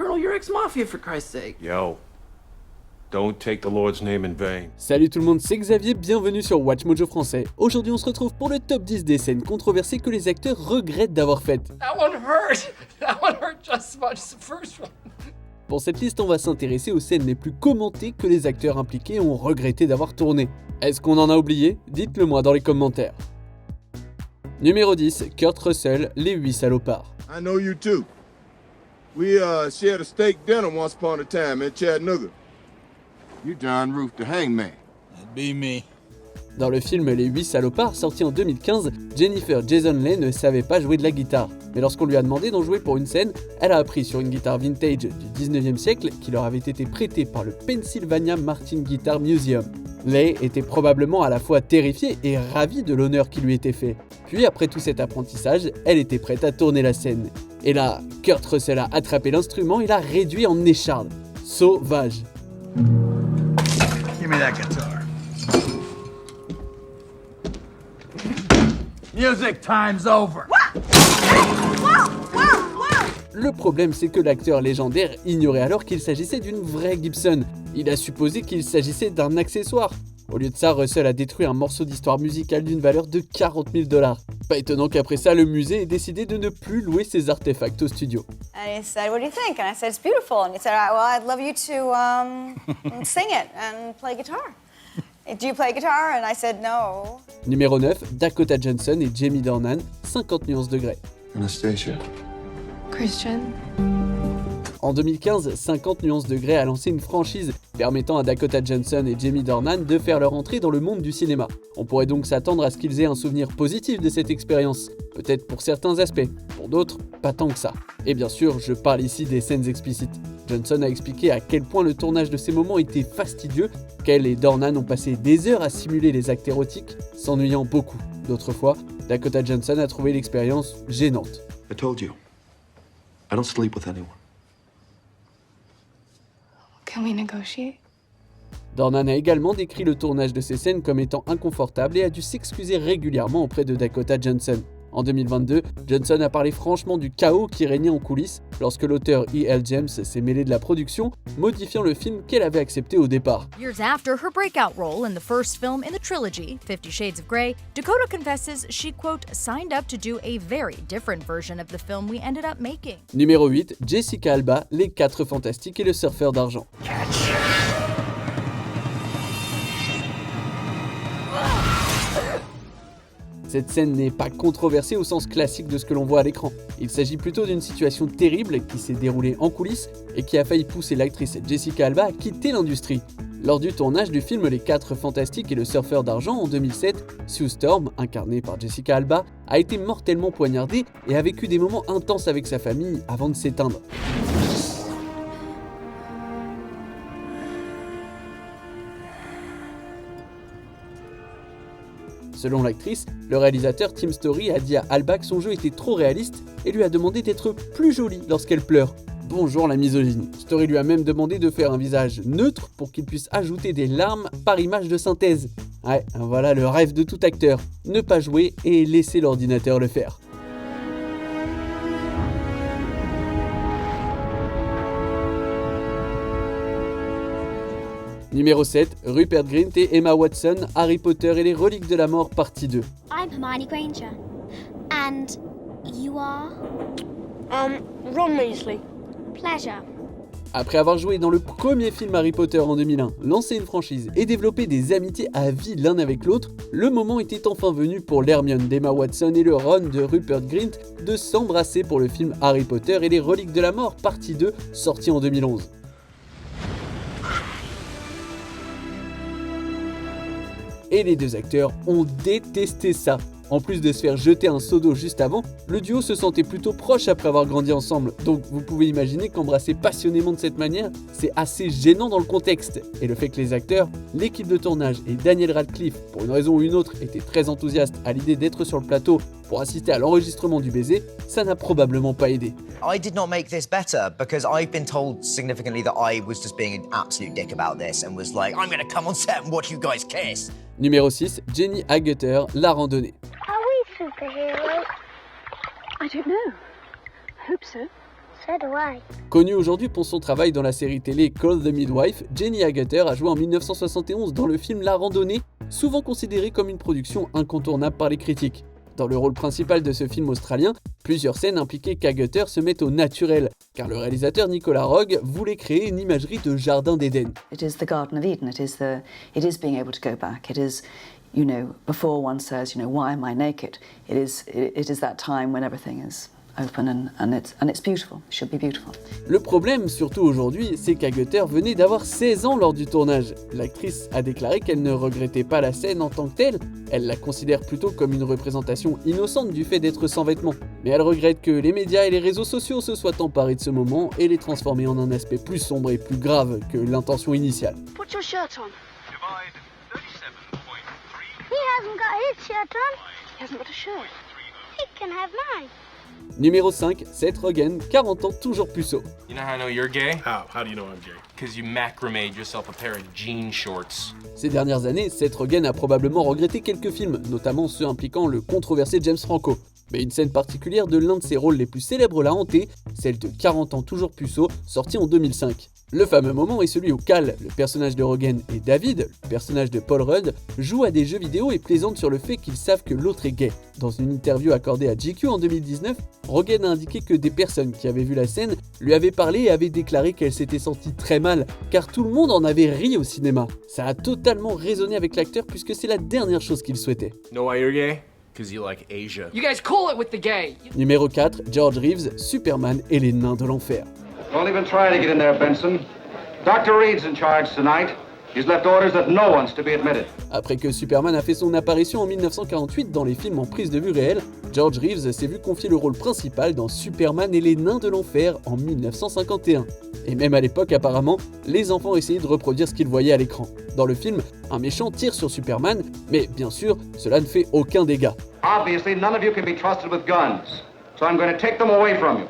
Colonel, you're ex-mafia for Christ's sake. Yo, don't take the Lord's name in vain. Salut tout le monde, c'est Xavier, bienvenue sur Watch Mojo Français. Aujourd'hui on se retrouve pour le top 10 des scènes controversées que les acteurs regrettent d'avoir faites. That one hurt. That one hurt just as much as the first one. Pour cette liste, on va s'intéresser aux scènes les plus commentées que les acteurs impliqués ont regretté d'avoir tourné. Est-ce qu'on en a oublié? Dites-le moi dans les commentaires. Numéro 10, Kurt Russell, Les 8 salopards. I know you too. We shared a steak dinner once upon a time in Chattanooga. You John Roof the hangman. That'd be me. Dans le film Les 8 salopards, sorti en 2015, Jennifer Jason Leigh ne savait pas jouer de la guitare. Mais lorsqu'on lui a demandé d'en jouer pour une scène, elle a appris sur une guitare vintage du 19e siècle qui leur avait été prêtée par le Pennsylvania Martin Guitar Museum. Leigh était probablement à la fois terrifiée et ravie de l'honneur qui lui était fait. Puis après tout cet apprentissage, elle était prête à tourner la scène. Et là, Kurt Russell a attrapé l'instrument et l'a réduit en écharde. Sauvage. Give me that guitar. Music time's over. Le problème, c'est que l'acteur légendaire ignorait alors qu'il s'agissait d'une vraie Gibson. Il a supposé qu'il s'agissait d'un accessoire. Au lieu de ça, Russell a détruit un morceau d'histoire musicale d'une valeur de 40 000 $. Pas étonnant qu'après ça, le musée ait décidé de ne plus louer ses artefacts au studio. And he said, "What do you think?" And I said, "It's beautiful." And he said, "Well, I'd love you to sing it and play guitar." "Do you play guitar?" And I said, "No." Numéro 9, Dakota Johnson et Jamie Dornan, 50 nuances degrés. Anastasia. Christian. En 2015, 50 nuances degrés a lancé une franchise permettant à Dakota Johnson et Jamie Dornan de faire leur entrée dans le monde du cinéma. On pourrait donc s'attendre à ce qu'ils aient un souvenir positif de cette expérience, peut-être pour certains aspects, pour d'autres, pas tant que ça. Et bien sûr, je parle ici des scènes explicites. Johnson a expliqué à quel point le tournage de ces moments était fastidieux, qu'elle et Dornan ont passé des heures à simuler les actes érotiques, s'ennuyant beaucoup. D'autres fois, Dakota Johnson a trouvé l'expérience gênante. I told you, I don't sleep with anyone. Can we negotiate? Dornan a également décrit le tournage de ces scènes comme étant inconfortable et a dû s'excuser régulièrement auprès de Dakota Johnson. En 2022, Johnson a parlé franchement du chaos qui régnait en coulisses lorsque l'auteur E.L. James s'est mêlé de la production, modifiant le film qu'elle avait accepté au départ. Years after her breakout role in the first film in the trilogy, 50 Shades of Grey, Dakota confesses she, quote, signed up to do a very different version of the film we ended up making. Numéro 8, Jessica Alba, Les 4 Fantastiques et le surfeur d'argent. Cette scène n'est pas controversée au sens classique de ce que l'on voit à l'écran. Il s'agit plutôt d'une situation terrible qui s'est déroulée en coulisses et qui a failli pousser l'actrice Jessica Alba à quitter l'industrie. Lors du tournage du film Les 4 Fantastiques et le surfeur d'argent en 2007, Sue Storm, incarnée par Jessica Alba, a été mortellement poignardée et a vécu des moments intenses avec sa famille avant de s'éteindre. Selon l'actrice, le réalisateur Tim Story a dit à Alba que son jeu était trop réaliste et lui a demandé d'être plus jolie lorsqu'elle pleure. Bonjour la misogynie. Story lui a même demandé de faire un visage neutre pour qu'il puisse ajouter des larmes par image de synthèse. Ouais, voilà le rêve de tout acteur. Ne pas jouer et laisser l'ordinateur le faire. Numéro 7, Rupert Grint et Emma Watson, Harry Potter et les reliques de la mort, partie 2. I'm Hermione Granger. And you are? Ron Weasley. Pleasure. Après avoir joué dans le premier film Harry Potter en 2001, lancé une franchise et développé des amitiés à vie l'un avec l'autre, le moment était enfin venu pour l'Hermione d'Emma Watson et le Ron de Rupert Grint de s'embrasser pour le film Harry Potter et les reliques de la mort, partie 2, sorti en 2011. Et les deux acteurs ont détesté ça. En plus de se faire jeter un seau d'eau juste avant, le duo se sentait plutôt proche après avoir grandi ensemble, donc vous pouvez imaginer qu'embrasser passionnément de cette manière, c'est assez gênant dans le contexte. Et le fait que les acteurs, l'équipe de tournage et Daniel Radcliffe, pour une raison ou une autre, étaient très enthousiastes à l'idée d'être sur le plateau pour assister à l'enregistrement du baiser, ça n'a probablement pas aidé. I did not make this better because I've been told significantly that I was just being an absolute dick about this and was like, I'm gonna come on set and watch you guys kiss. Numéro 6, Jenny Agutter, La Randonnée. Are we superheroes? I don't know. I hope so. So do I. Connue aujourd'hui pour son travail dans la série télé Call the Midwife, Jenny Agutter a joué en 1971 dans le film La Randonnée, souvent considéré comme une production incontournable par les critiques. Dans le rôle principal de ce film australien, plusieurs scènes impliquaient qu'Agutter se mette au naturel, car le réalisateur Nicolas Roeg voulait créer une imagerie de jardin d'Éden. It is the Garden of Eden. It is being able to go back. It is, before one says, why am I naked? It is that time when everything is open and it's beautiful. It should be beautiful. Le problème, surtout aujourd'hui, c'est qu'Agutter venait d'avoir 16 ans lors du tournage. L'actrice a déclaré qu'elle ne regrettait pas la scène en tant que telle, elle la considère plutôt comme une représentation innocente du fait d'être sans vêtements. Mais elle regrette que les médias et les réseaux sociaux se soient emparés de ce moment et l'aient transformé en un aspect plus sombre et plus grave que l'intention initiale. Put your shirt on. He hasn't got his shirt on. He hasn't got a shirt. He can have mine. Numéro 5, Seth Rogen, 40 ans toujours puceau. You know how I know you're gay? How do you know I'm gay? Because you macrameed yourself a pair of jean shorts. Ces dernières années, Seth Rogen a probablement regretté quelques films, notamment ceux impliquant le controversé James Franco. Mais une scène particulière de l'un de ses rôles les plus célèbres l'a hanté, celle de 40 ans toujours puceau, sortie en 2005. Le fameux moment est celui où Cal, le personnage de Rogen, et David, le personnage de Paul Rudd, jouent à des jeux vidéo et plaisantent sur le fait qu'ils savent que l'autre est gay. Dans une interview accordée à GQ en 2019, Rogen a indiqué que des personnes qui avaient vu la scène lui avaient parlé et avaient déclaré qu'elle s'était sentie très mal, car tout le monde en avait ri au cinéma. Ça a totalement résonné avec l'acteur puisque c'est la dernière chose qu'il souhaitait. Know why you're gay? Because you like Asia. You guys cool it with the gay. Numéro 4, George Reeves, Superman et les nains de l'enfer. Don't even try to get in there, Benson. Dr. Reed's in charge tonight. He's left orders that no one's to be admitted. Après que Superman a fait son apparition en 1948 dans les films en prise de vue réelle, George Reeves s'est vu confier le rôle principal dans Superman et les nains de l'enfer en 1951. Et même à l'époque, apparemment, les enfants essayaient de reproduire ce qu'ils voyaient à l'écran. Dans le film, un méchant tire sur Superman, mais bien sûr, cela ne fait aucun dégât. Obviously, none of you can be trusted with guns, so I'm going to take them away from you.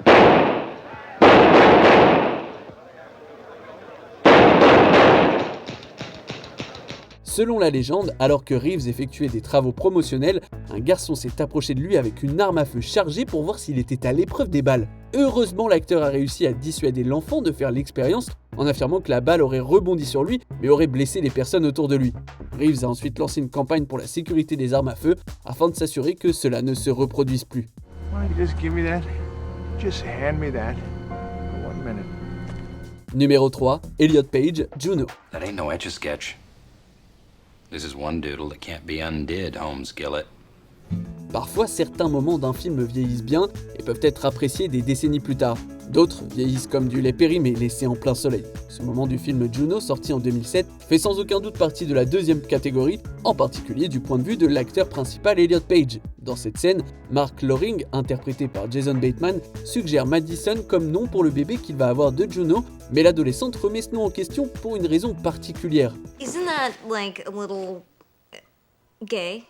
Selon la légende, alors que Reeves effectuait des travaux promotionnels, un garçon s'est approché de lui avec une arme à feu chargée pour voir s'il était à l'épreuve des balles. Heureusement, l'acteur a réussi à dissuader l'enfant de faire l'expérience en affirmant que la balle aurait rebondi sur lui mais aurait blessé les personnes autour de lui. Reeves a ensuite lancé une campagne pour la sécurité des armes à feu afin de s'assurer que cela ne se reproduise plus. Numéro 3, Elliot Page, Juno. That ain't no Etch-a-Sketch. This is one doodle that can't be undid, Holmes Gillett. Parfois, certains moments d'un film vieillissent bien et peuvent être appréciés des décennies plus tard. D'autres vieillissent comme du lait périmé laissé en plein soleil. Ce moment du film Juno, sorti en 2007, fait sans aucun doute partie de la deuxième catégorie, en particulier du point de vue de l'acteur principal Elliot Page. Dans cette scène, Mark Loring, interprété par Jason Bateman, suggère Madison comme nom pour le bébé qu'il va avoir de Juno, mais l'adolescente remet ce nom en question pour une raison particulière. Isn't that like a little gay?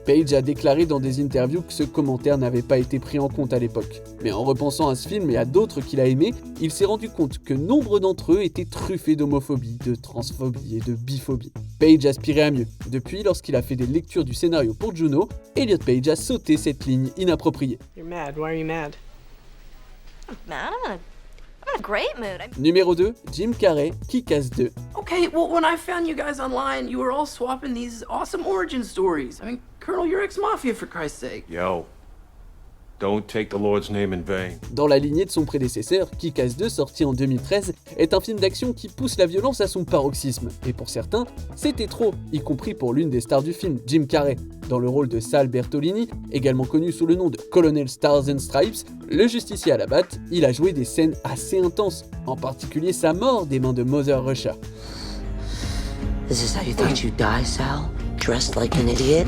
Page a déclaré dans des interviews que ce commentaire n'avait pas été pris en compte à l'époque. Mais en repensant à ce film et à d'autres qu'il a aimés, il s'est rendu compte que nombre d'entre eux étaient truffés d'homophobie, de transphobie et de biphobie. Page aspirait à mieux. Depuis, lorsqu'il a fait des lectures du scénario pour Juno, Elliot Page a sauté cette ligne inappropriée. You're mad. Why are you mad? I'm mad. I'm in a great mood. Numéro 2, Jim Carrey, Kick-Ass 2. Okay, well, when I found you guys online, you were all swapping these awesome origin stories. I mean, Colonel, you're ex-mafia for Christ's sake. Yo, don't take the Lord's name in vain. Dans la lignée de son prédécesseur, Kick-Ass 2, sorti en 2013, est un film d'action qui pousse la violence à son paroxysme. Et pour certains, c'était trop, y compris pour l'une des stars du film, Jim Carrey. Dans le rôle de Sal Bertolini, également connu sous le nom de Colonel Stars and Stripes, le justicier à la batte, il a joué des scènes assez intenses, en particulier sa mort des mains de Mother Russia. This is how you thought you'd die, Sal? Dressed like an idiot?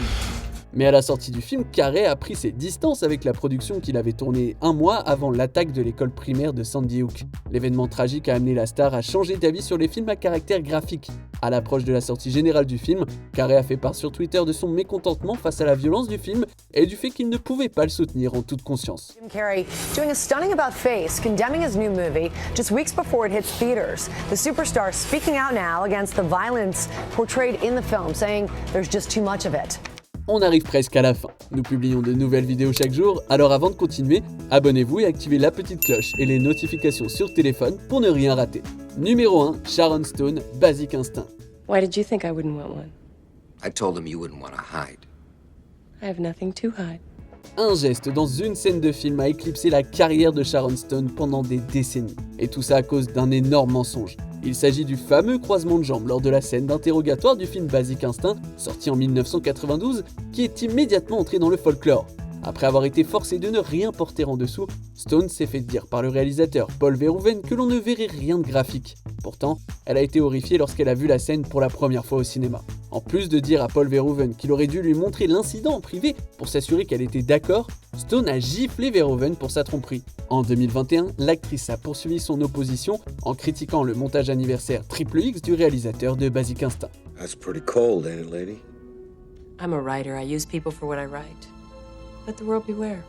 Mais à la sortie du film, Carrey a pris ses distances avec la production qu'il avait tournée un mois avant l'attaque de l'école primaire de Sandy Hook. L'événement tragique a amené la star à changer d'avis sur les films à caractère graphique. À l'approche de la sortie générale du film, Carrey a fait part sur Twitter de son mécontentement face à la violence du film et du fait qu'il ne pouvait pas le soutenir en toute conscience. Jim Carrey doing a stunning about-face, condemning his new movie just weeks before it hits theaters. The superstar speaking out now against the violence portrayed in the film, saying there's just too much of it. On arrive presque à la fin. Nous publions de nouvelles vidéos chaque jour, alors avant de continuer, abonnez-vous et activez la petite cloche et les notifications sur téléphone pour ne rien rater. Numéro 1, Sharon Stone, Basic Instinct. Why did you think I wouldn't want one? I told him you wouldn't want to hide. I have nothing to hide. Un geste dans une scène de film a éclipsé la carrière de Sharon Stone pendant des décennies. Et tout ça à cause d'un énorme mensonge. Il s'agit du fameux croisement de jambes lors de la scène d'interrogatoire du film Basic Instinct, sorti en 1992, qui est immédiatement entré dans le folklore. Après avoir été forcé de ne rien porter en dessous, Stone s'est fait dire par le réalisateur Paul Verhoeven que l'on ne verrait rien de graphique. Pourtant, elle a été horrifiée lorsqu'elle a vu la scène pour la première fois au cinéma. En plus de dire à Paul Verhoeven qu'il aurait dû lui montrer l'incident en privé pour s'assurer qu'elle était d'accord, Stone a giflé Verhoeven pour sa tromperie. En 2021, l'actrice a poursuivi son opposition en critiquant le montage anniversaire XXX du réalisateur de Basic Instinct. That's pretty cold, ain't it, lady? I'm a writer. I use people for what I write. Let the world beware.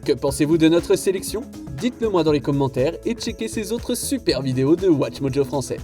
Que pensez-vous de notre sélection? Dites-le moi dans les commentaires et checkez ces autres super vidéos de Watch Mojo français.